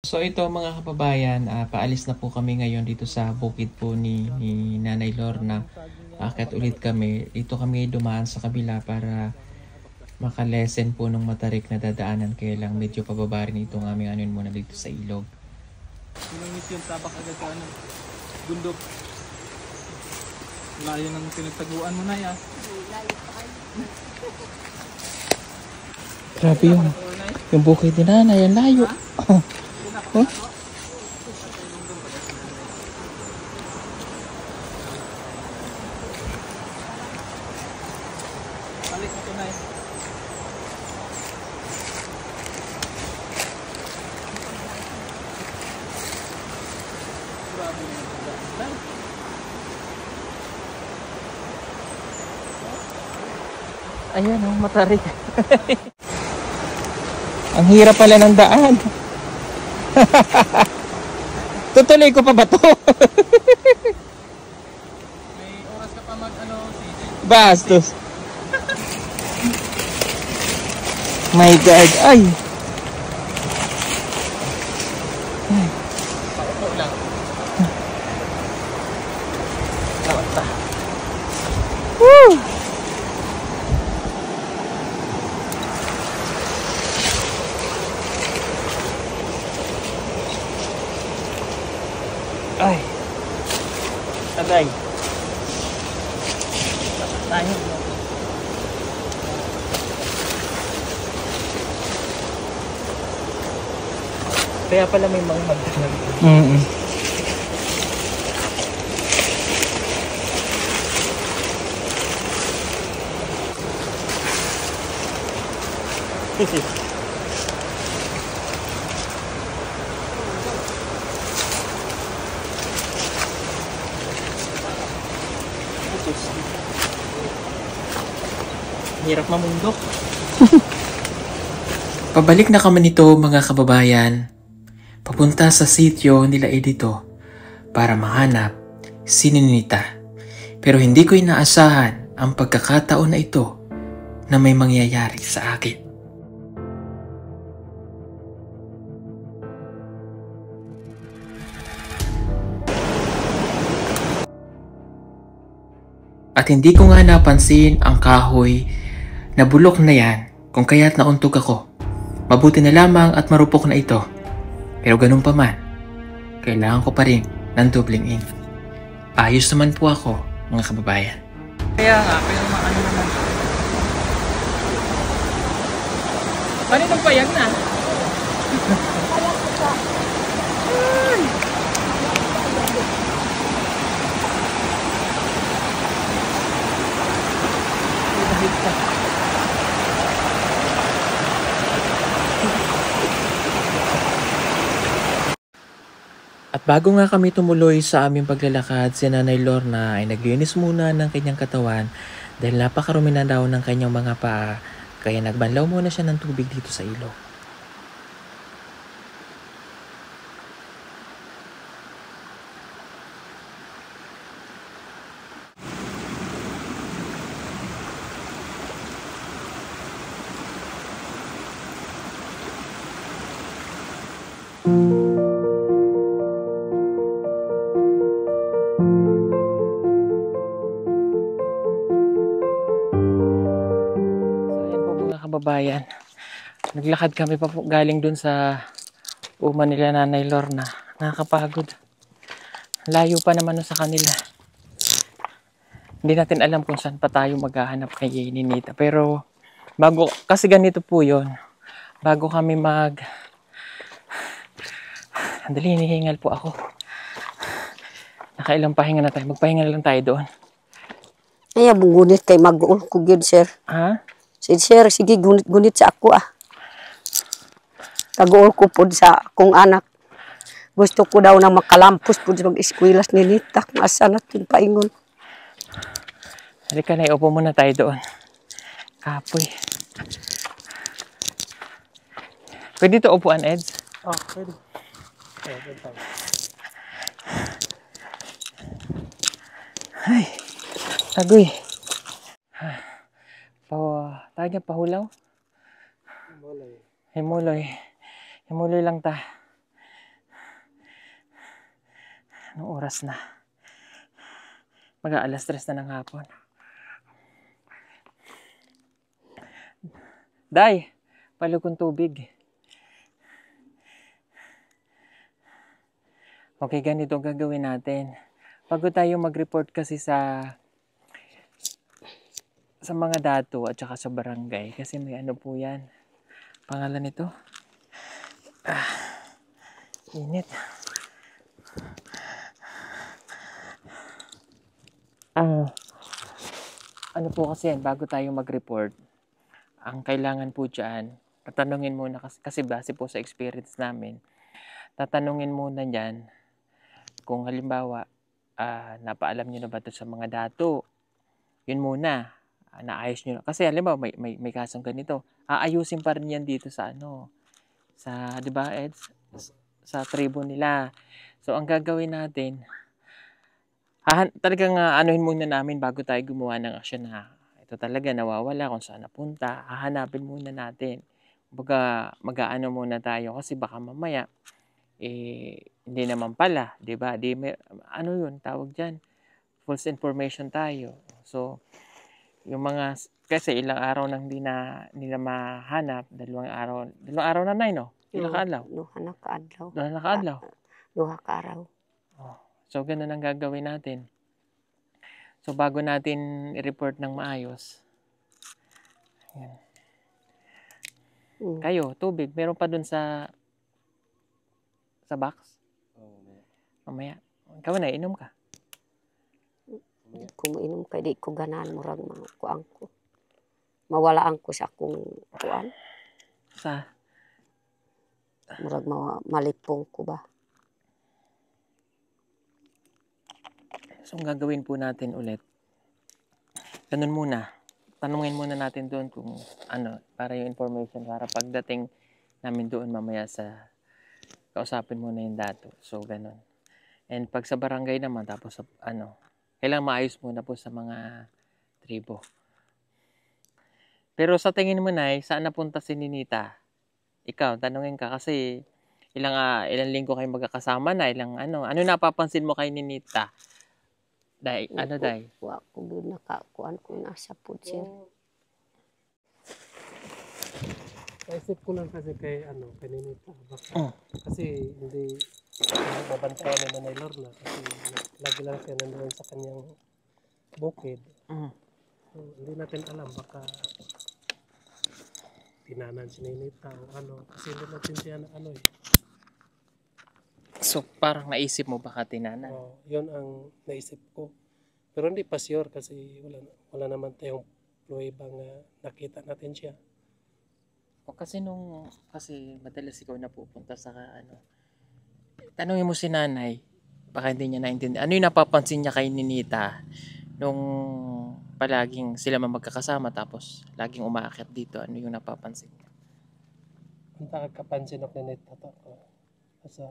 So ito mga kababayan, paalis na po kami ngayon dito sa bukid po ni Nanay Lorna. Akyat ulit kami. Dito kami dumaan sa kabila para makalesen po ng matarik na dadaanan. Kaya lang medyo pababa rin itong aming anuin muna dito sa ilog. Sinungit yung tabak agad sa ano, bundok. Layo ng pinagtaguan mo na ya. Grabe yung bukid ni Nanay, ang layo. Oh? Balik na tunay. Grabe na yung Ayan oh, matarik. Ang hirap pala ng daan. Tutuloy ko pa ba to? may oras ka pa mag ano, Bastos. My God, ay. paupo lang. Woo! Ay. Aray. Tayo. Kaya pala may mga magdamag. Hirap mamundok. Pabalik na kami nito mga kababayan. Papunta sa sitio nila Edito para mahanap si Ninita. Pero hindi ko inaasahan ang pagkakataon na ito na may mangyayari sa akin. At hindi ko nga napansin ang kahoy na bulok na yan kung kaya't nauntog ako. Mabuti na lamang at marupok na ito. Pero ganun pa man, kailangan ko pa rin ng doubling in. Ayos naman po ako, mga kababayan. Kaya nga, pero maano naman. Paano nang payag na? At bago nga kami tumuloy sa aming paglalakad, si Nanay Lorna ay naglinis muna ng kanyang katawan dahil napakarumi na daw ng kanyang mga paa, kaya nagbanlaw muna siya ng tubig dito sa ilog. Kababayan, naglakad kami pa po galing dun sa uma nila Nanay Lorna. Nakakapagod. Layo pa naman sa kanila. Hindi natin alam kung saan pa tayo maghahanap kay Ninita. Pero bago, kasi ganito po yon. Bago kami Andali, hinihingal po ako. Nakailang pahinga na tayo. Magpahinga lang tayo doon. Ay, gunit kay mag-uul ko yun, sir. Ha? Sir, sige, gunit sa ako Taguol ko po sa akong anak. Gusto ko daw na makalampos po sa mag-eskwela ni Nita. Kung asa natin paingon. Halika na, upo muna tayo doon. Kapoy. Pwede ito upuan, Eds? Oh, pwede. Ay, tagoy. Tawag niya pahulaw? Himuloy. Himuloy. Himuloy lang ta. Anong oras na? Mag-aalas 3 na ng hapon. Day, palugong tubig. Okay, ganito ang gagawin natin. Bago tayo mag-report kasi sa mga dato at saka sa barangay. Kasi may ano po yan. Pangalan nito? Init. Ano po kasi yan, bago tayo mag-report, ang kailangan po dyan, tatanungin muna kasi base po sa experience namin, tatanungin muna dyan kung halimbawa, napaalam nyo na ba ito sa mga dato? Yun muna, naayos nyo na. Kasi halimbawa, may kasong ganito, aayusin pa rin yan dito sa di ba, Eds? Sa tribo nila. So, ang gagawin natin, talagang anuhin muna namin bago tayo gumawa ng aksyon na ito talaga nawawala kung saan napunta. Hahanapin muna natin. Baga, mag-aano muna tayo kasi baka mamaya, hindi naman pala, di ba? Ano yun, tawag dyan? False information tayo. So, yung mga, kasi ilang araw nang hindi na mahanap, dalawang araw na no? Ilang kaadlaw? Duha na kaadlaw. Doon nakaadlaw. Duha ka araw. So, ganun ang gagawin natin. So, bago natin i-report ng maayos, ayan. Kayo, tubig, meron pa dun sa box? Mamaya. Ikaw na, inom ka. Kung mainom kay di ko ganahan murag mga kuan ko. Mawalaan ko sa akong kuan. Sa? Murag malipong ko ba. So, ang gagawin po natin ulit, ganun muna. Tanungin muna natin doon kung para yung information, para pagdating namin doon mamaya kausapin muna yung dato. So, ganun. And pag sa barangay naman, tapos kailangan maayos muna po sa mga tribo. Pero sa tingin mo, Nay, saan napunta si Ninita? Ikaw, tanungin ka kasi ilang linggo kayo magkakasama na, ano napapansin mo kay Ninita? Day? Wa ko gyud nakakuan ko nasa pud sir. Naisip ko lang kasi kay Ninita. Baka, kasi hindi mabantayan ni Nanay Lorna kasi lagi lang siya nandoon sa kanyang bukid. So, hindi natin alam baka tinanan si Ninita o kasi hindi natin siya So, parang naisip mo baka tinanan? yun ang naisip ko. Pero hindi pa sure kasi wala naman tayong pruweba nga nakita natin siya. Kasi madalas ikaw napupunta sa tanungin mo si nanay, baka hindi niya naintindihan. Ano yung napapansin niya kay Ninita nung palaging sila magkakasama tapos laging umaakyat dito? Ano yung napapansin niya? Ang kapansin ako Ninita to. Kasi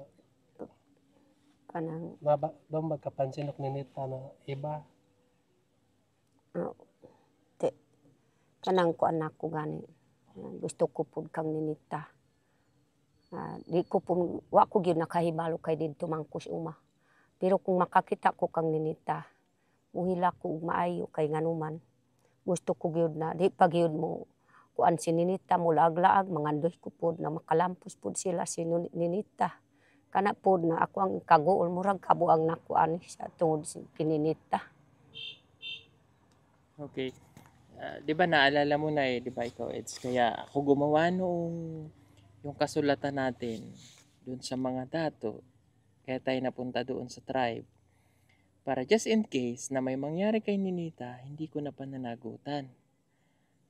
Kanang doon magkapansin ako Ninita na iba. Kanang kuan ako gani. Gusto ko pud kang Ninita. Di ko pud wa ko gyud nakahibalo kay didto mangkos uma. Pero kung makakita ko kang Ninita, muhila ko maayo kay nganuman. Gusto ko gyud na di pa gyud mo kuan si Ninita mo laag-laag mangandoy ko pud na makalampos pud sila si Ninita. Kana pud na ako ang kaguol murag kabuang nakuan sa tungod si Ninita. Okay. Di ba naalala mo na di ba ikaw, Eds? Kaya ako gumawa noong yung kasulatan natin doon sa mga dato. Kaya tayo napunta doon sa tribe. Para just in case na may mangyari kay Ninita, hindi ko na pananagutan.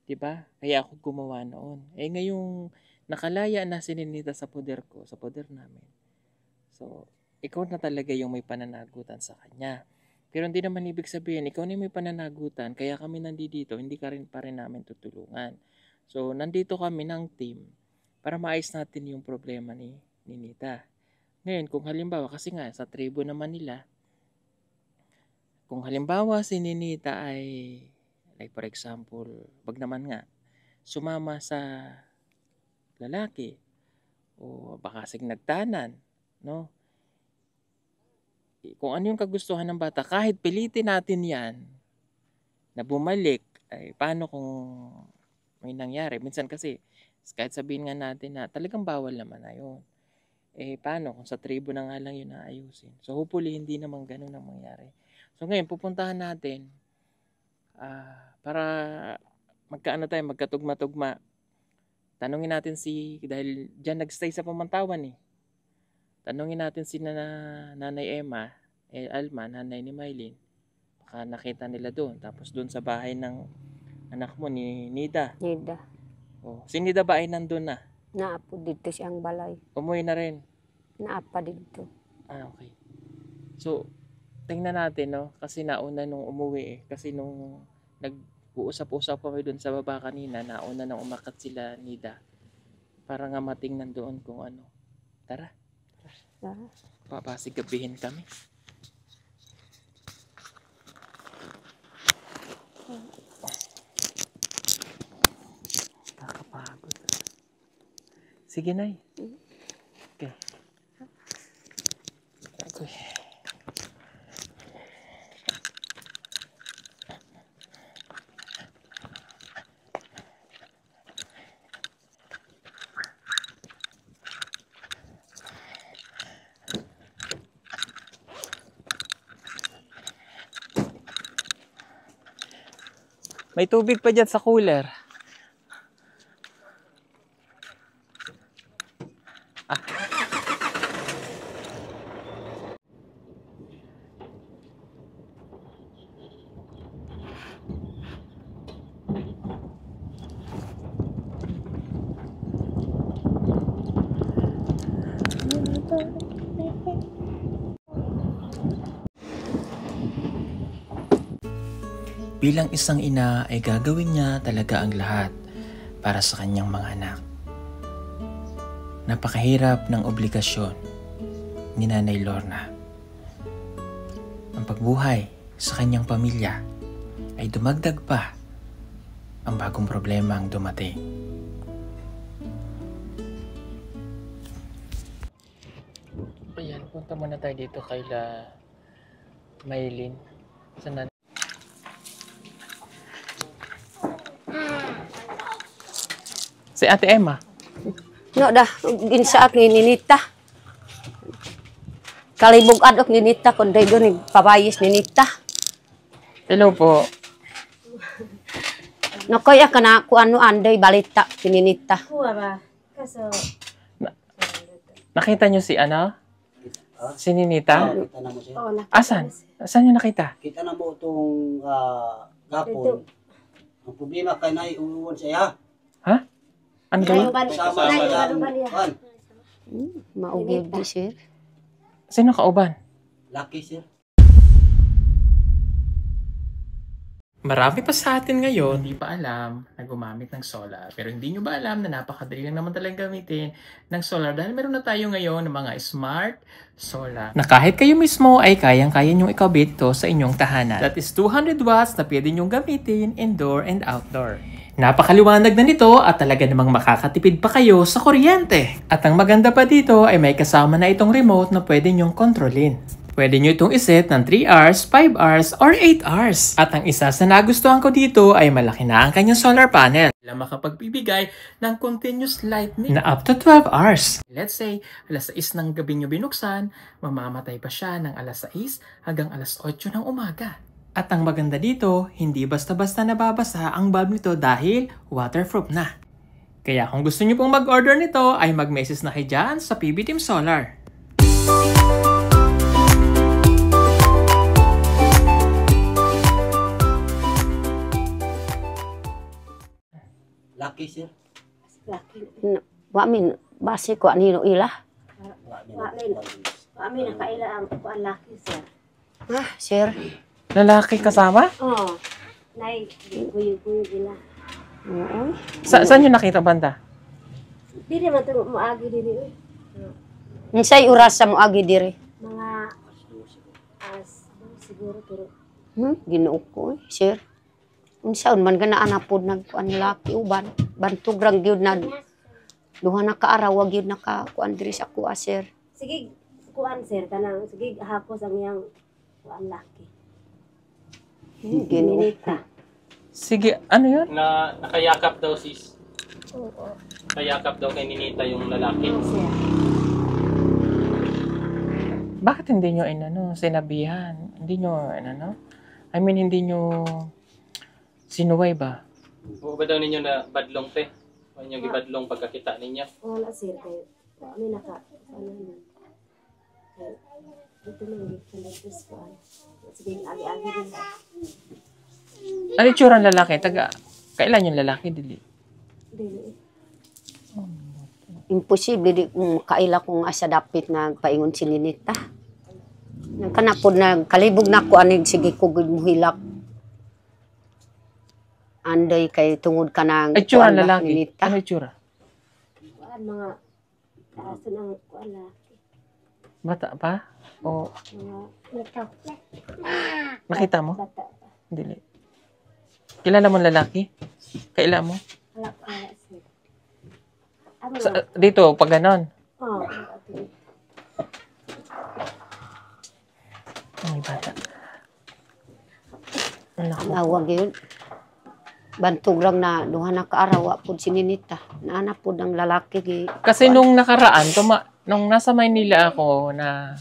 Di ba? Kaya ako gumawa noon. Ngayong nakalaya na si Ninita sa poder ko, sa poder namin. So, ikaw na talaga yung may pananagutan sa kanya. Pero hindi naman ibig sabihin, ikaw na may pananagutan, kaya kami nandito, hindi ka rin pa rin namin tutulungan. So, nandito kami ng team para maayos natin yung problema ni Ninita. Ngayon, kung halimbawa, kasi nga, sa tribo naman nila, kung halimbawa si Ninita ay, like for example, wag naman nga, sumama sa lalaki, o baka nagtanan, no? kung ano yung kagustuhan ng bata, kahit pilitin natin yan na bumalik, ay paano kung may nangyari? Minsan kasi, kahit sabihin nga natin na talagang bawal naman na yun. Paano kung sa tribo na nga lang yun naayusin? So, hopefully, hindi naman ganun ang mangyari. So, ngayon, pupuntahan natin para magkatugma-tugma. Tanungin natin dahil dyan nagstay sa Pamantawan Tanungin natin si Nanay Emma, Alma, nanay ni Mylene. Baka nakita nila doon. Tapos doon sa bahay ng anak mo, ni Nida. Nida. Si Nida ba ay nandun na? Naapo dito siyang balay. Umuwi na rin? Naapa dito. Okay. So, tingnan natin, no? Kasi nauna nung umuwi Kasi nung nag-uusap-usap kami doon sa baba kanina, nauna nang umakat sila Nida. Para nga matingnan doon kung ano. Tara. Papasigabihin kami. Nakakapagod. Sige, Nay. Okay. Okay. May tubig pa dyan sa cooler. Bilang isang ina ay gagawin niya talaga ang lahat para sa kanyang mga anak. Napakahirap ng obligasyon ni Nanay Lorna. Ang pagbuhay sa kanyang pamilya ay dumagdag pa ang bagong problema ang dumating. Ayan, punta muna tayo dito kay Mylene. Si Ate Emma. No dah, ginsaak ni Ninita. Kalibog adok ni Ninita, kundi doon pabayis ni Ninita. Hello po. Nakoy ka na kung ano anday balita si Ninita. Kuha ba? Kaso, Nakita niyo si Si Ninita? Kita na mo siya. oo, Asan? Saan niyo nakita? Kita na mo itong gapon. Ang problema kay na iuwan siya. Ano gawin? Kasama siya ang kan. Maugib di sir. Sino kauban? Lucky sir. Marami pa sa atin ngayon hindi pa alam na gumamit ng solar. Pero hindi nyo ba alam na napakadali lang naman talagang gamitin ng solar dahil meron na tayo ngayon ng mga smart solar. Na kahit kayo mismo ay kayang-kaya nyong ikabit to sa inyong tahanan. That is 200 watts na pwede nyong gamitin indoor and outdoor. Napakaliwanag na nito at talaga namang makakatipid pa kayo sa kuryente. At ang maganda pa dito ay may kasama na itong remote na pwede nyong kontrolin. Pwede nyo itong iset ng 3 hours, 5 hours, or 8 hours. At ang isa sa nagustuhan ko dito ay malaki na ang kanyang solar panel. Na makapagbibigay ng continuous lightning na up to 12 hours. Let's say, alas 6 ng gabi nyo binuksan, mamamatay pa siya ng alas 6 hanggang alas 8 ng umaga. At ang maganda dito, hindi basta-basta nababasa ang bulb nito dahil waterproof na. Kaya kung gusto nyo pong mag-order nito, ay mag-message na kayo dyan sa PB Team Solar. Lucky sir. Wa min basi ko anino ila. kami nakaila ang kuan laki sir. Sir. Lalaki kasama? Oo. Nay, guyo-guyo gila. Oo. Saan nyo nakita banda? Dili man to maagi dili oy. Unsay oras sa moagi diri? Mga siguro turo. Ginoo ko, sir. Unsaon man gana anapod nagkuan laki uban. Bantog rang gyud na duha na ka araw gyud naka kuan diri sa kuha, sir. Sige, kuan sir kanang sige hapos ang iyang kuan laki. Ginoo. Ninita. Sige, ano yun? Na nakayakap daw sis. Oo. Nakayakap daw kay Ninita yung lalaki. Oo sir. Bakit hindi nyo sinabihan? Hindi nyo, I mean, hindi nyo sinuway ba? Oo ba daw ninyo na badlong te? O inyong gibadlong pagkakita ninyo? Wala sir kay kami naka ano na. Kay ito man gikan tapos kuan. Sige agi-agi din. Ano yung tsura ng lalaki? Kailan yung lalaki? Dili. Dili. Imposible di kung kaila kong asa dapit na paingon si Ninita. Nang kanapod na kalibog na ko anig sige ko gud mo hilak. Anday kay tungod ka ng Ay, tsura kuan ng ba, lalaki. Ninita. Ano yung tsura? Kuan mga aso ng kuan laki. Bata pa? O Mga nakita mo? bata. Dili. Kilala mo ang lalaki? Kaila mo? Wala sir. Ano Dito, pag ganon. Oh, Ay, bata. Naku. Awag yun. Bantog lang na duha na kaaraw pud si Ninita. Naana pud ang lalaki gi. Kasi nung nakaraan, nung nasa Maynila ako na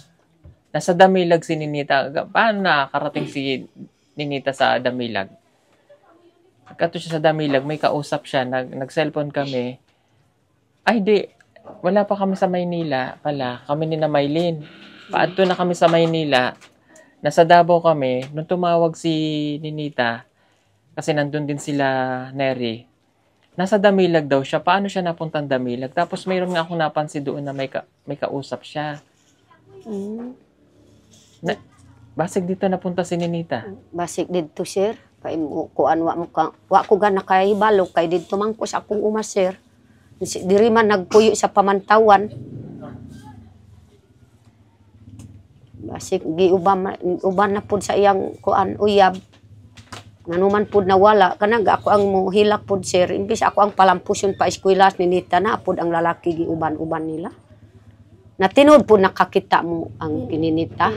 nasa Damilag si Ninita, paano nakakarating si Ninita sa Damilag? Kato siya sa Damilag, may kausap siya, nag-cellphone kami. Ay, di, wala pa kami sa Maynila pala, kami ni na Maylin. Paadto na kami sa Maynila, nasa Davao kami, nung tumawag si Ninita, kasi nandun din sila Neri, nasa Damilag daw siya. Paano siya napuntang Damilag? Tapos mayroon nga akong napansin doon na may kausap siya. Basig dito napunta si Ninita. Basik didto sir. Kay mo kuan wa ko ga nakahibalo kay didto man ko sa akong uma sir. Diri man nagpuyo sa pamantawan. Basik uban na pud sa iyang kuan uyab. Nganuman pud nawala kanang ako ang mohilak pud sir imbis ako ang palampuson pa eskwela ni Ninita na pud ang lalaki giuban-uban nila. Natinod pud nakakita mo ang kininita.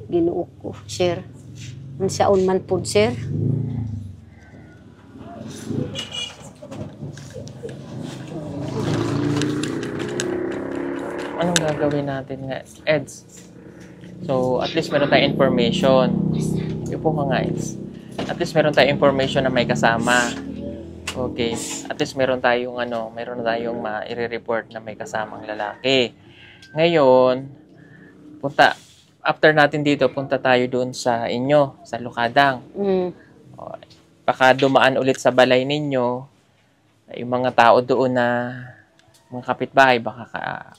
Ginoo ko sir. Unsaon man pud sir. Anong gagawin natin nga, Eds? So, at least meron tayong information. Upo ka nga, Eds. At least meron tayong information na may kasama. Okay. At least meron tayong ma-report na may kasamang lalaki. Ngayon, after natin dito, punta tayo doon sa inyo, sa Lukadang. O, baka dumaan ulit sa balay ninyo, yung mga tao doon na mga kapitbahay, baka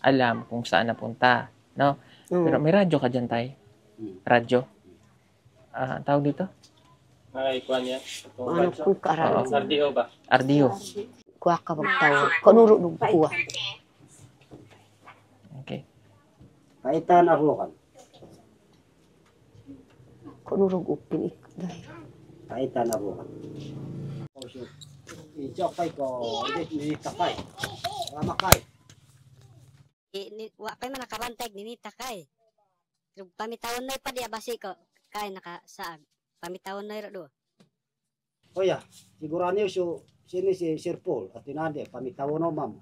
alam kung saan napunta. No? Pero may radyo ka dyan, tay? Radyo? Tawag dito? Nakikuan niya. Ano kung kaaraw. RDO ba? RDO. Kuha ka magtawag. Kanuro nung kuha. Okay. Kaitan Arlokan. Kanuro upin dahil. Kaitan Arlokan. Oh, sure. Ijok pay ko, hindi takay. Wala makay. Wa kay man nakabantay Ninita kay. Pero pamitawon na pa diya basi ko kay nakasaag. Pamitawon na ro. Oya, siguro niyo sini si Sir Paul at tinade pamitawon no ma'am.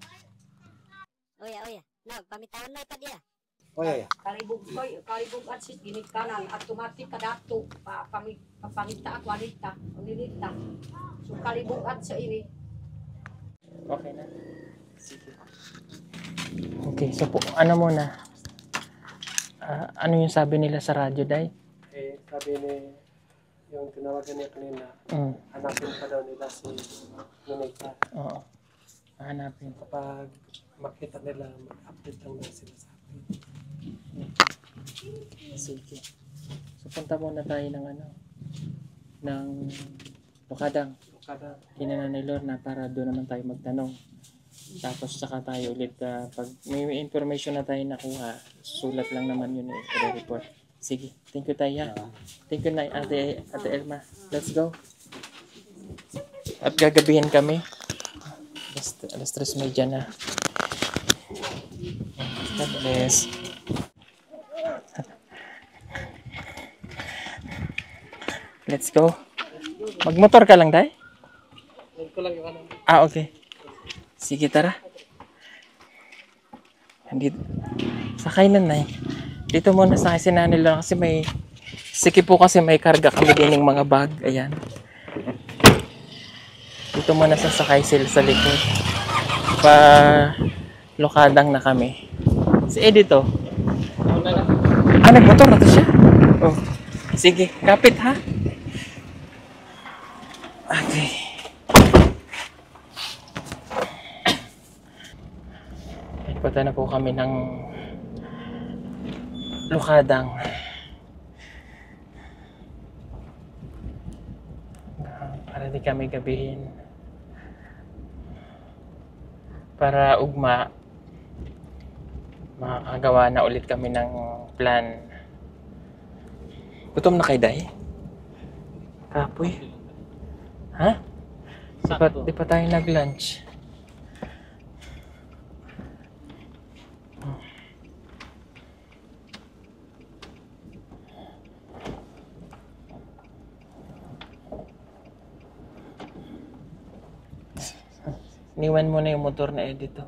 Oya. Nag pamitawon na pa diya. Oya. Kalibog at sis ginit kanan automatic kadato pamita at walita Ninita. So kalibog at sa ini. Okay na. Sige. Okay, so ano muna? Ano yung sabi nila sa radyo, Day? Sabi ni yung tinawagan niya kanina, hanapin pa daw nila si Ninita. Oo. Hanapin. Kapag makita nila, mag-update lang na sila sa akin. Sige. So, punta muna tayo ng Lukadang. Kada Kina Nanay Lorna para doon naman tayo magtanong. Tapos saka tayo ulit pag may information na tayo nakuha, sulat lang naman yun i-report. Sige, thank you tayo. Thank you na Ate Elma. Let's go. At gagabihin kami. Alas 3:30 na. God bless. Let's go. Magmotor ka lang, Day? Huwag ko lang yung ano. Ah, okay. Sige, tara. Andito. Sakay na, Nay. Dito muna sa si Nanay Lorna kasi may... Sige po kasi may karga kami din ng mga bag. Ayan. Dito muna sasakay sila sa likod. Lokadang na kami. Si Eddie to. Ah, nagmotor na to siya? Oh. Sige, kapit ha. Okay. Punta na po kami ng Lokadang. Para di kami gabihin. Para ugma makakagawa na ulit kami ng plan. Gutom na kay Day? Kapoy. Ha? Di pa tayo nag-lunch. Iniwan mo na yung motor na Eddie to.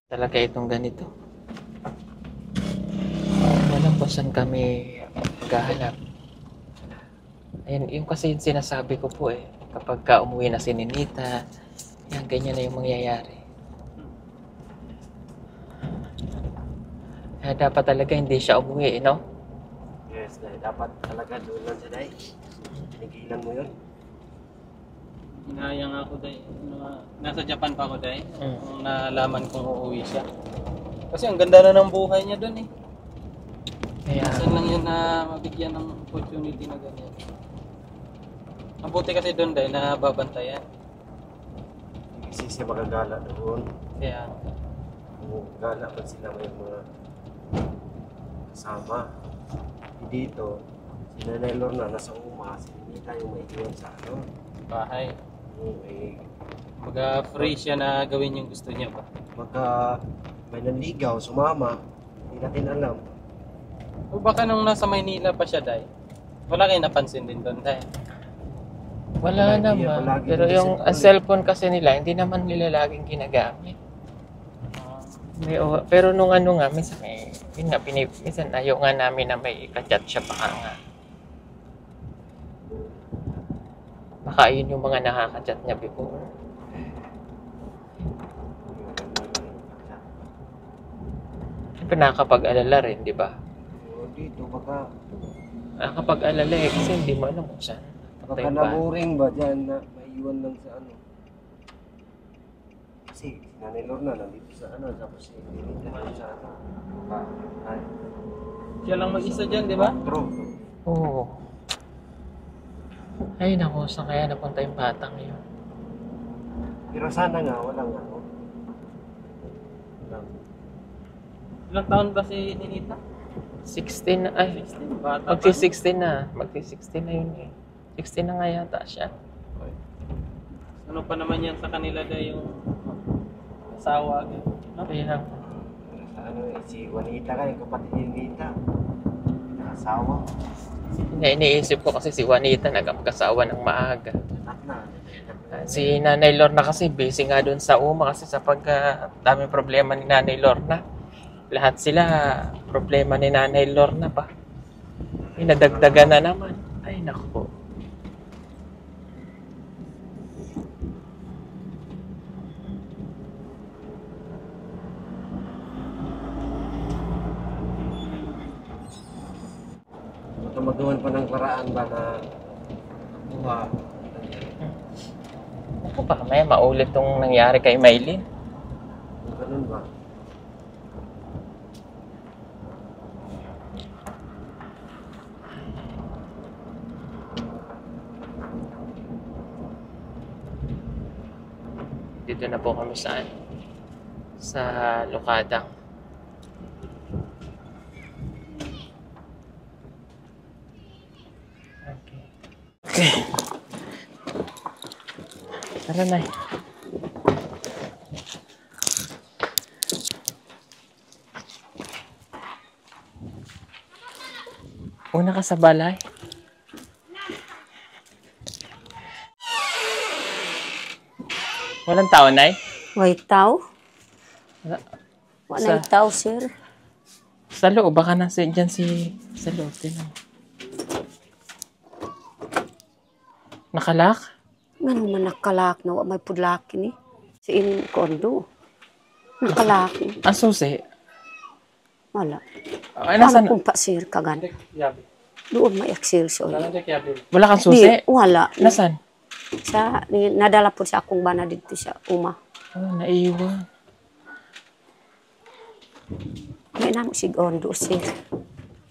Talaga itong ganito. Walang kung saan kami maghahanap. Ayun, yung kasi yung sinasabi ko po kapag ka umuwi na si Ninita, yan, ganyan na yung mangyayari. Kaya dapat talaga hindi siya umuwi, no? Yes, Day. Dapat talaga doon lang siya, Day. Pinigilan mo yun. Hinayang ako, Day. Nasa Japan pa ako, Day. Nung nalaman kong uuwi siya. Kasi ang ganda na ng buhay niya doon eh. Kaya, Saan lang yun na mabigyan ng opportunity na ganyan. Mabuti kasi doon, Day, na babantayan. Kasi siya magagala doon. Kaya, Gala man sila may mga kasama. Dito, si Nanay Lorna nasa uma, si Ninita yung maiiwan sa ano. bahay. Eh, Baga free siya na gawin yung gusto niya ba? Magka may nanligaw, sumama, hindi natin alam. O baka nung nasa Maynila pa siya, Day, wala kayo napansin din doon, Day. wala Palagi yan, naman. palagi Pero din yung sa cellphone kasi nila, hindi naman nila laging ginagamit. Pero nung ano nga, minsan yun nga, minsan ayaw nga namin na may ka-chat siya baka nga. Baka yun yung mga nakaka-chat niya before. Siyempre nakakapag-alala rin, di ba? O, dito, baka Nakakapag-alala kasi hindi mo alam kung saan. baka naburing ba dyan na maiiwan lang sa ano. Kasi si Nanay Lorna nandito sa ano, tapos si Ninita naman sa ano. Ay, Siya lang mag-isa dyan, di ba? true. Oo. Ay, naku, saan kaya napunta yung batang yun? Pero sana nga, walang ano. Walang. Ilang taon ba si Ninita? 16 na, ay, Bata pa. magsi-16 na. Magsi-16 na yun eh. 16 na nga yata siya. Ano pa naman yan sa kanila, Day, yung asawa agad? No? Kaya, Sa ano si Juanita ka, yung kapatid ni Ninita. Nakasawa. iniisip ko kasi si Juanita nagkakasawa ng maaga. Anak na. Si Nanay Lorna kasi busy nga doon sa uma kasi sa daming problema ni Nanay Lorna. Lahat sila problema ni Nanay Lorna pa. Nadagdagan na naman. Ay naku. Magawan pa ng paraan ba na buha. Ako pa, may maulit tong nangyari kay Maylin. Ganun ba? Dito na po kami saan? Sa Lokadang. Okay. Tara, Nay. Una ka sa balay. Walang tao, Nay? Way tao? Wala. Wala Sa- tao, sir. Sa loob, baka dyan sa loob. Tinan. Nakalak? Ngano man nakalak na wa may pudlaki ni. Sa ining kondo. Nakalak ni. Ang susi. Wala. Ay, Ano nasan? kung pa sir kagan? Yabi. Doon may aksir so. Nandik yabi. Wala kang Di, susi? wala. Nasan? Nadala po sa akong bana dito sa uma. Oh, naiwan. May namo sig ondo sir.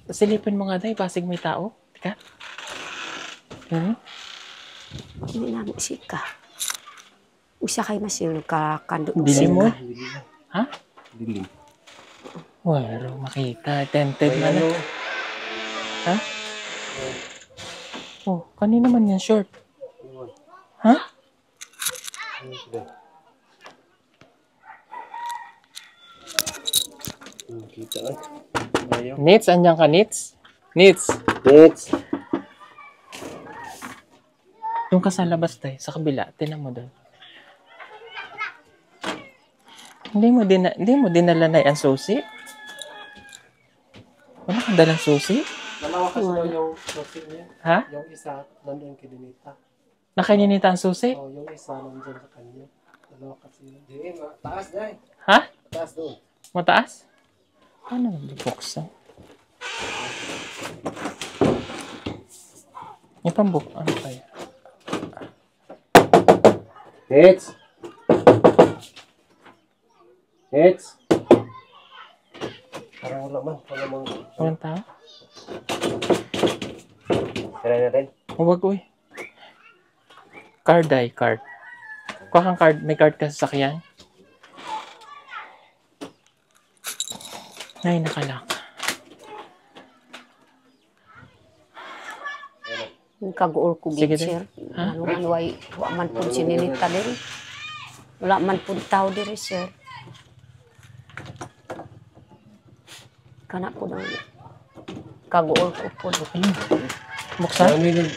Silipin mo nga, Day. Pasig may tao. Tika. Hmm? May namo sig ka. Usa kay masir ka kando. Dili mo? ka. Ha? Dilim. Wala makita. Tented na na. Ha? Oh, kanina man yan short. Ha? Kita lang. Ayaw. Nits, andyan ka, Nits? Nits. Next. Doon ka sa labas, Day. Sa kabila. Tinan mo doon. Hindi mo dinala na ang susi? Wala kang dalang susi? Dalawa kasi daw yung susi niya. Ha? Yung isa, nandun kay Dinita. Nakaninita ang susi? Oh, yung isa, nandun sa kanya. Dalawa kasi. Hindi, taas dahil. Ha? Taas doon. Mataas? Paano nabuksan? Yung pambuk, ano kaya? Next. Next. Parang wala man. Wala man. Walang tao? Try natin. Huwag, uy. Card ay, card. Kuha kang card. May card ka sa sakyan? Ay, nakalak. Yung kaguol ko Sige, gid sir. Ha? Ano man way wa man pud sininita diri. Wala man pud tao diri sir. Kana po nang kaguol ko po. Ayun. Buksan? Ano yun?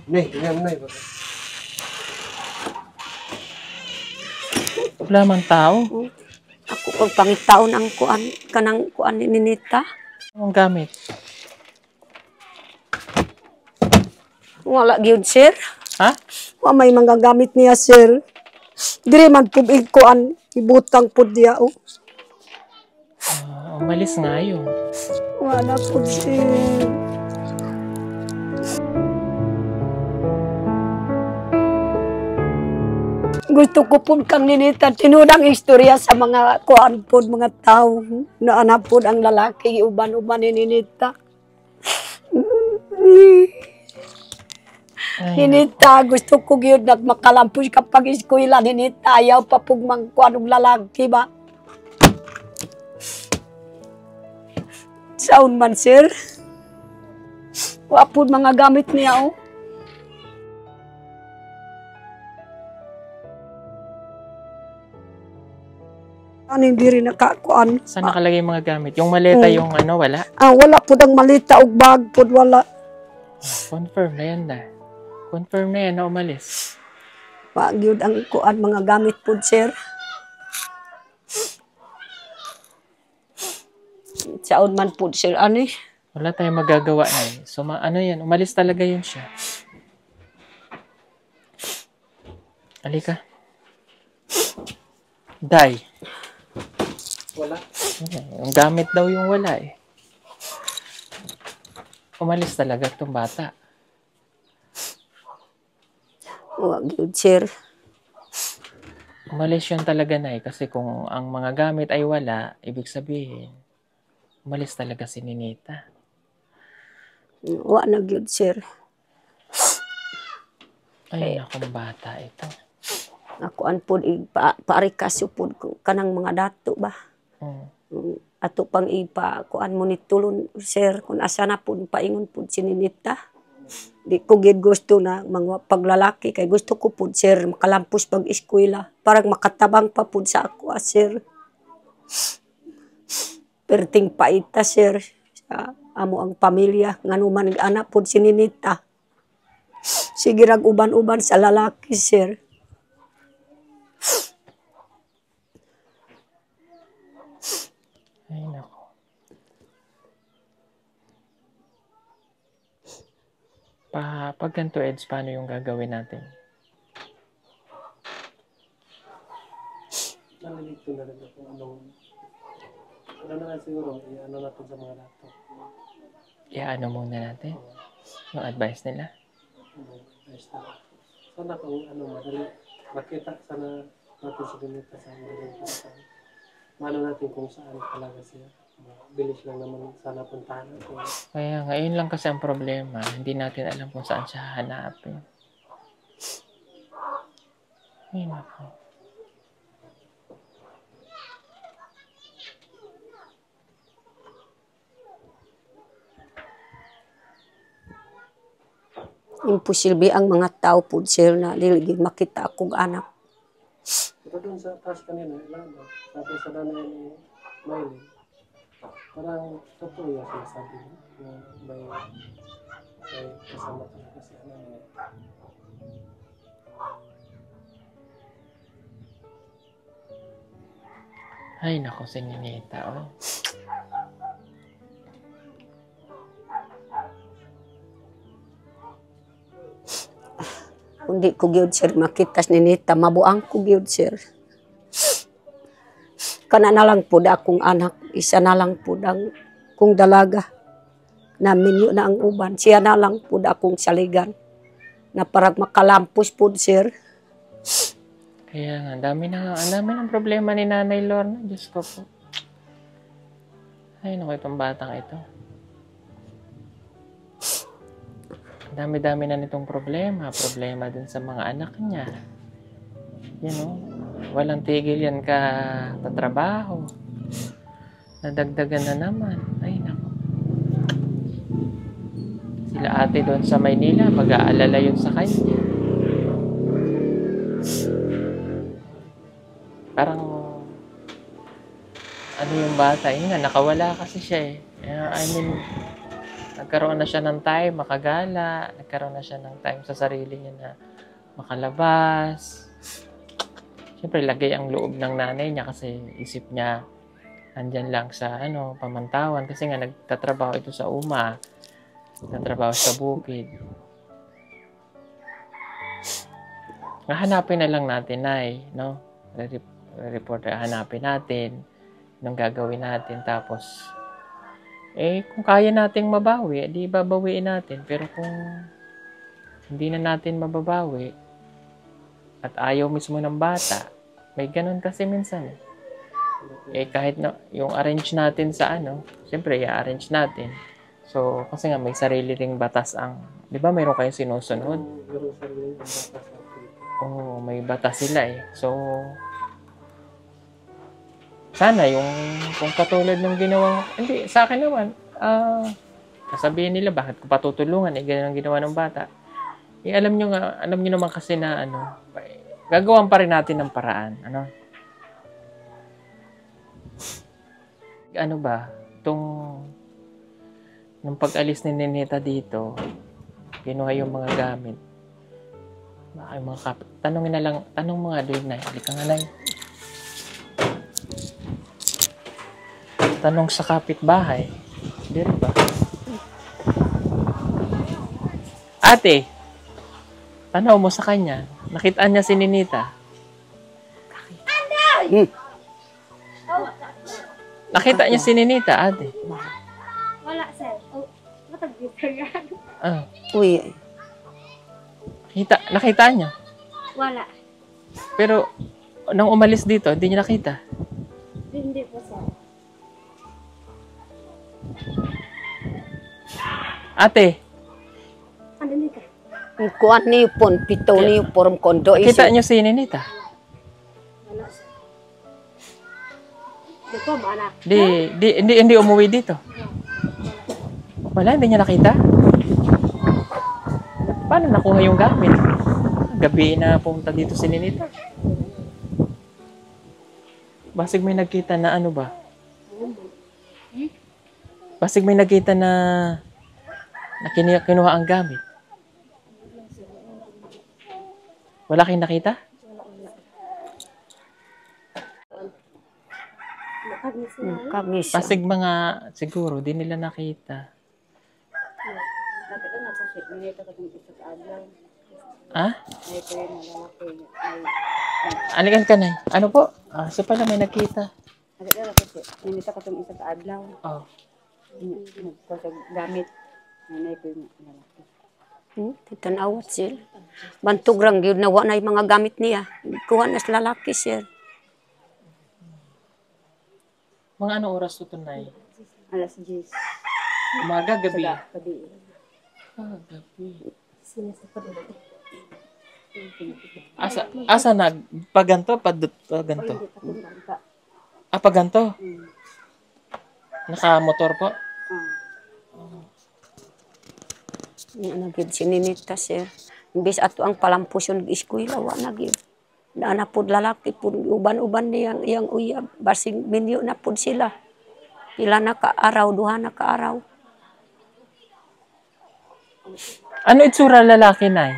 Nay, tingnan mo na. Wala man tao. Ako pag pangitaon ang kuan kanang kuan ni Ninita. Anong gamit? Wala gyud sir. Ha? Wa may mga gamit niya sir. Diri man pud kuan ibutang pud diya oh. Umalis nga yun. Wala pud sir. Gusto ko po kang Ninita tinudang istorya sa mga kuan po mga tao na anak po ang lalaki uban-uban ni Ninita. Ay, Ninita, gusto ko gyud na makalampos kapag eskwela Ninita ayaw pa pug mangkuan og lalaki ba? Saun man sir? Wa pud mga gamit niya oh. Aning diri nakakuan. saan nakalagay yung mga gamit? Yung maleta, yung ano, wala? Wala pud ang malita og bag pud wala. Confirm na yan na. Confirm na yan na umalis. Wa gyud ang kuan mga gamit pud sir. Saon man pud sir ani. Wala tayong magagawa na eh. So, ano yan? Umalis talaga yun siya. Halika. Day. Wala. Yung gamit daw yung wala eh. Umalis talaga itong bata. Wa gyud sir. Umalis yun talaga na eh. Kasi kung ang mga gamit ay wala, ibig sabihin, umalis talaga si Ninita. Wa na gyud sir. Ay, nakong bata ito. Ako an pud paarikasyo pud kanang mga dato ba. Ato pang ipa kuan mo ni tulon sir kun asa na pud paingon pud si Ninita. Di ko gid gusto na mga paglalaki kay gusto ko pud sir makalampos pag eskwela parang makatabang pa pud sa ako sir. Perting paita sir sa amo ang pamilya nganuman anak pud si Ninita. Sige rag uban-uban sa lalaki sir. Ay, nako. Pag ganito, Eds, paano yung gagawin natin? Nalilito na rin kung anong ano na lang siguro, ano natin sa mga laptop. Ano muna natin? Yung advice nila? Sana kung ano, madali, makita sana natin sa ganito sa madaling paraan. Mano natin kung saan talaga siya. Bilis lang naman sana puntahan natin. Kaya ngayon lang kasi ang problema. Hindi natin alam kung saan siya hanapin. Ay, nako. Imposible ang mga tao po sir na dili makita akong anak. Pero doon sa taas kanina, ilan ba? Sabi sa nanay ni Miley, parang totoo yung sinasabi niya na may kasama talaga si ano niya. Ay, nako, si Ninita. Oh. Kundi ko gyud sir makitas ni Ninita mabuang ko gyud sir. Kana na lang pud akong anak, isa na lang pud ang kong dalaga. Namin na ang uban, siya na lang pud akong saligan. Na parang makalampos pud sir. Kaya nga, ang dami ng problema ni Nanay Lorna. Diyos ko po. Ay, naku, itong batang ito. Ang dami-dami na nitong problema. Problema din sa mga anak niya. You know, walang tigil yan ka tatrabaho. Nadagdagan na naman. Ay, naku. Sila ate doon sa Maynila, mag-aalala yun sa kanya. Parang, ano yung bata, yun nga, nakawala kasi siya eh. I mean, nagkaroon na siya ng time, makagala, nagkaroon na siya ng time sa sarili niya na makalabas. Siyempre, lagay ang loob ng nanay niya kasi isip niya, andyan lang sa, pamantawan. Kasi nga, nagtatrabaho ito sa UMA. Nagtatrabaho sa bukid. Hanapin na lang natin, Nay, no? Reporter, hanapin natin anong gagawin natin, tapos kung kaya nating mabawi, di babawiin natin. Pero kung hindi na natin mababawi at ayaw mismo ng bata, may ganun kasi minsan kahit na yung arrange natin sa siyempre i-arrange natin. So kasi nga may sarili ring batas ang, di ba mayroon kayong sinusunod? Oo, may batas sila so sana yung kung katulad ng ginawa, hindi, sa akin naman, sasabihin nila bakit ko patutulungan, ganyan ang ginawa ng bata. Alam nyo naman kasi na gagawan pa rin natin ng paraan. Ano ba, nung pag-alis ni Ninita dito, kinuha yung mga gamit. Baka yung mga tanong mga doon na, hindi ka nga na tanong sa kapitbahay. Di rin ba? Ate, tanaw mo sa kanya. Nakitaan niya si Ninita. Nakita niya si Ninita, ate. Wala, sir. Matag-gitar yan. Uy, Nakita niya. Wala. Pero, nang umalis dito, hindi niya nakita. Hindi po, sir. Ate, Ano ni ka? kuan ni pon pito ni porm kondo kita niyo si Ninita? Wala, sir. Di ko, anak. Hindi umuwi dito. Wala, hindi niya nakita? Paano nakuha yung gamit? Gabi na pumunta dito si Ninita. Basig may nagkita na ano ba? Basig may nagkita na kinuha ang gamit. Wala kayong nakita? Kagis. Basig mga siguro di nila nakita. Ah? Alikan ka na. Ano po? Siya pala may nakita. Ninita ko itong isa sa adlaw. Oh. Gamit. Nanay ko yung lalaki. Titanawat sir. Bantog rang yun nawa na yung mga gamit niya. Kuha na sa lalaki sir. Mga ano oras ito, Nay? Alas 10. Umaga, gabi? Gabi. Gabi. Asa na? Paganto? Paganto? Paganto? Naka-motor po? Nagid si Ninita sir. Imbis ato ang palampos yung eskwela, wa nagid. Na pud lalaki pud uban-uban niyang iyang uyab. Basing minyo na pud sila. Pila na ka araw, duha na ka araw. Ano itsura lalaki, Nay?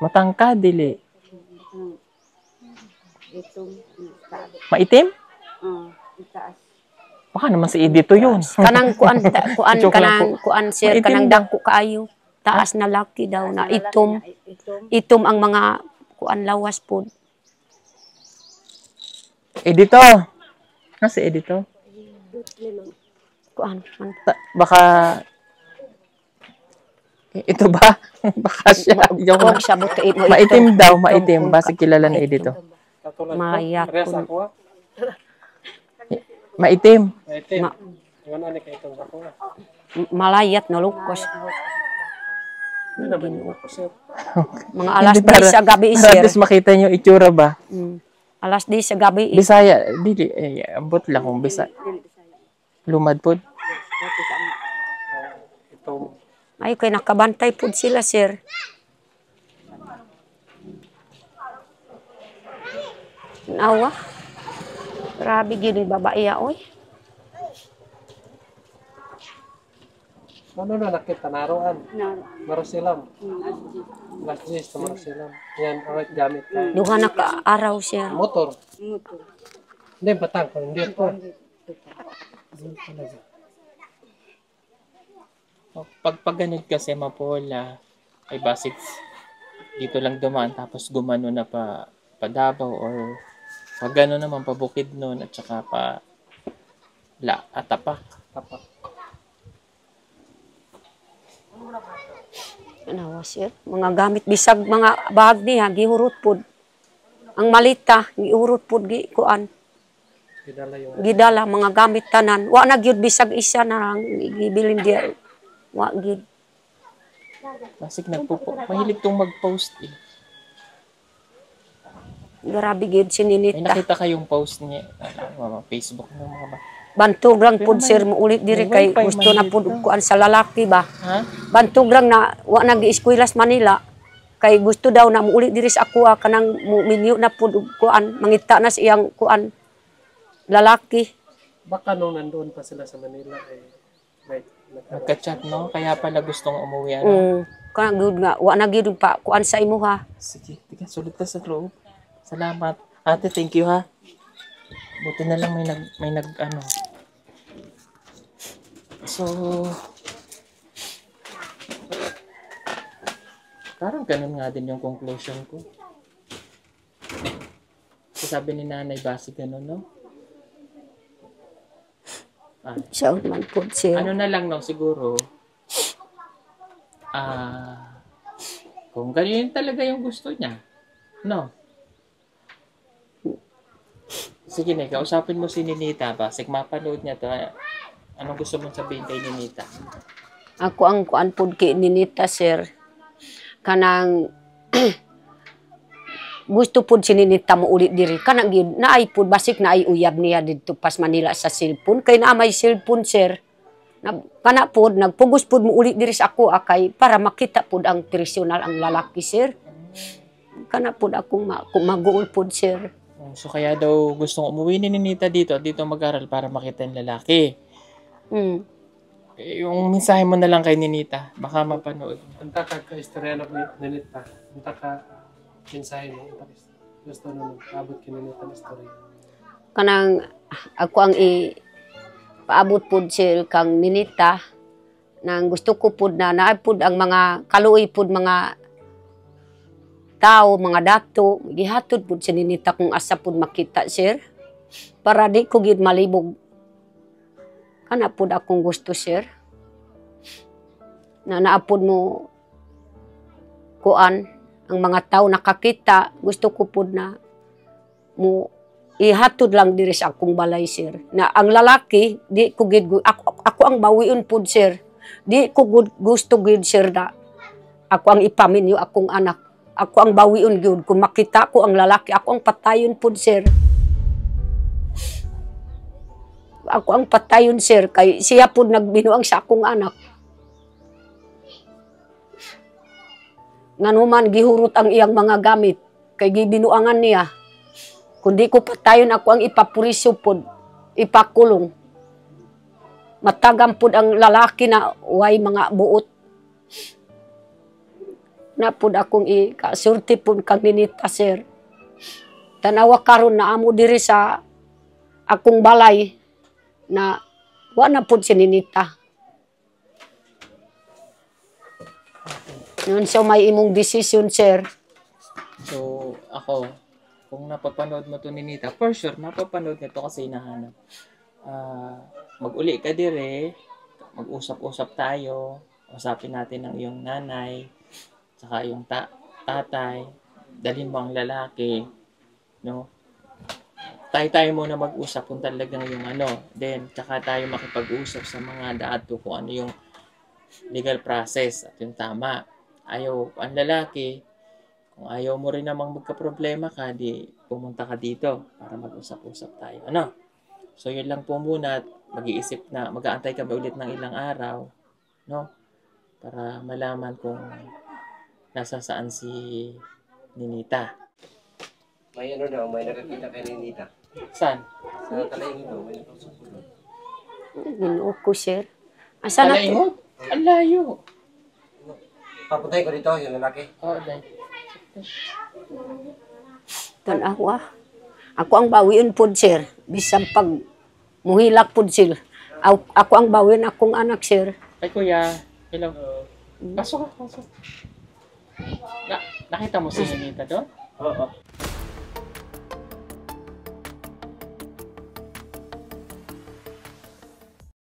Matangka, dili. Itong Maitim? itaas. Baka naman si Edito yun. Kanang kuan Joke lang po. kuan sir Maitim kanang daw. dako kaayo. Taas na laki daw na itom. Itong Itom ang mga kuan lawas pud. Edito. Si Edito? Kuan man. Baka... Ito ba? Baka siya. Yung Huwag siya buti mo maitim daw, maitim. Basta kilala ni Edito. Katulad Mayat ko. Resa po. ko. Maitim. Itim. Ma- Yung ano kay itong ako. Malayat na lukos. Hindi naman yung ako sir. Mga alas Hindi, 10 sa gabi Para at sir. least makita niyo itsura ba? Alas 10 sa gabi. Bisaya. Dili. Ambot lang kung Bisaya. Lumad po. Itong Ay kay nakabantay pud sila sir. Nawa. Grabe gyud yung babae oy. ano na nakita naroan. na Marusilam. Last days sa Marusilam. Yan, awit gamit ka. Duha na ka araw sir. Motor. muto. Hindi, batang. Hindi po. Doon talaga. Pag ganun kasi mapola, ay basic dito lang dumaan tapos gumano na pa Davao or pag gano'n naman pa Bukidnon at saka pa Atapak. Tapak. Nawa sir. Mga gamit bisag mga bag niya gihurot pud. Ang malita gihurot pud gi kuan. Gidala yung Gidala mga gamit tanan. Wa na gyud bisag isa na lang gibilin diya. Wa gyud. Basic mahilig tong mag-post eh. Grabe gyud si May Ninita. nakita kayong post niya, Facebook ng mga ba? Bantog lang Pero pud may- sir mo ulit diri may kay wifi gusto man na dito. pud kuan sa lalaki ba. Ha? Bantog lang na wa nag-eskwela sa Manila. Kay gusto daw na muulit diri sa ako kanang minyo na pud og kuan mangita na siyang kuan lalaki. baka nung nandoon pa sila sa Manila may Nagka-chat, no? Kaya pala gustong umuwi. Ano? Kana gud nga wa na gyud pa kuan sa imo ha. Sige, tika, sulit ka sa loob. Salamat. Ate, thank you ha. Buti na lang may nag ano. So, parang ganun nga din yung conclusion ko. So, sabi ni nanay, base ganun, no? Siya man pud sir. Ano na lang, no? Siguro, kung ganyan talaga yung gusto niya, no? Sige na, kausapin mo si Ninita ba? Sige, mapanood niya to. Anong gusto mong sabihin kay Ninita? Ako ang kuan pud kay Ninita sir. Kanang gusto pud si Ninita mo ulit diri. Kanang gyud naay pud basik na ay uyab niya didto pas Manila sa cellphone. Kay na may cellphone sir. Kana pod nagpugos pod mo uli diri sa ako akay para makita pod ang personal ang lalaki sir. Kana pod akong maguol pod sir. So kaya daw gustong umuwi ni Ninita dito at dito mag-aral para makita yung lalaki. Mm. Yung mensahe mo na lang kay Ninita, baka mapanood. Anta ka istorya na ninita. Anta ka mensahe mo. Gusto na abot kininita na istorya. Kanang ako ang paabot pod sir kang Ninita nang gusto ko pod na naapod ang mga kaluoy pod mga tao, mga dato, gihatod pod si Ninita kung asa pod makita sir para di ko gid malibog. Kana pod akong gusto sir na naapod mo kuan ang mga tao nakakita, gusto ko pod na mo ihatod lang diri sa akong balay sir na ang lalaki di ko gid ako ang bawion pod sir, di ko gusto gid sir na ako ang ipaminyo akong anak, ako ang bawion gyud kung makita ko ang lalaki, ako ang patayon pod sir, ako ang patayon sir kay siya pod nagbinuang sa akong anak. Nganuman gihurot ang iyang mga gamit kay gibinuangan niya. Kundi ko patayon ako ang ipapurisyo pod, ipakulong. Matagam pod ang lalaki na way mga buot. Na pod akong ikasurti pod kang Ninita sir. Tanawa karon na amo diri sa akong balay na wa na pod si Ninita. Yun so may imong desisyon sir. So ako, kung napapanood mo to Ninita, for sure napapanood nito kasi hinahanap. Mag-uli ka dire, mag-usap-usap tayo, usapin natin ang iyong nanay, saka yung tatay, dalhin mo ang lalaki, no? Tayo muna mag-usap kung talagang yung then tsaka tayo makipag-usap sa mga dato kung ano yung legal process at yung tama. Ayaw ang lalaki, kung ayaw mo rin namang magka-problema ka, di pumunta ka dito para mag-usap-usap tayo. So yun lang po muna at mag-iisip na, mag-aantay kami ulit ng ilang araw, no? Para malaman kung nasa saan si Ninita. May ano daw, may nakakita kay Ninita. Saan? Sa Talaingin daw, may nakasuko daw. Binuo ko sir. Asa na to? Talaingot? Ang layo. Papuntay ko dito, yung lalaki. Oo, dahil. Tanawa. Ako ang bawion pod sir. Bisan pag muhilak pod sir. Ako ang bawion akong anak sir. Ay, kuya. Hello. Pasok ka, pasok. Nakita mo si Ninita doon? Oo.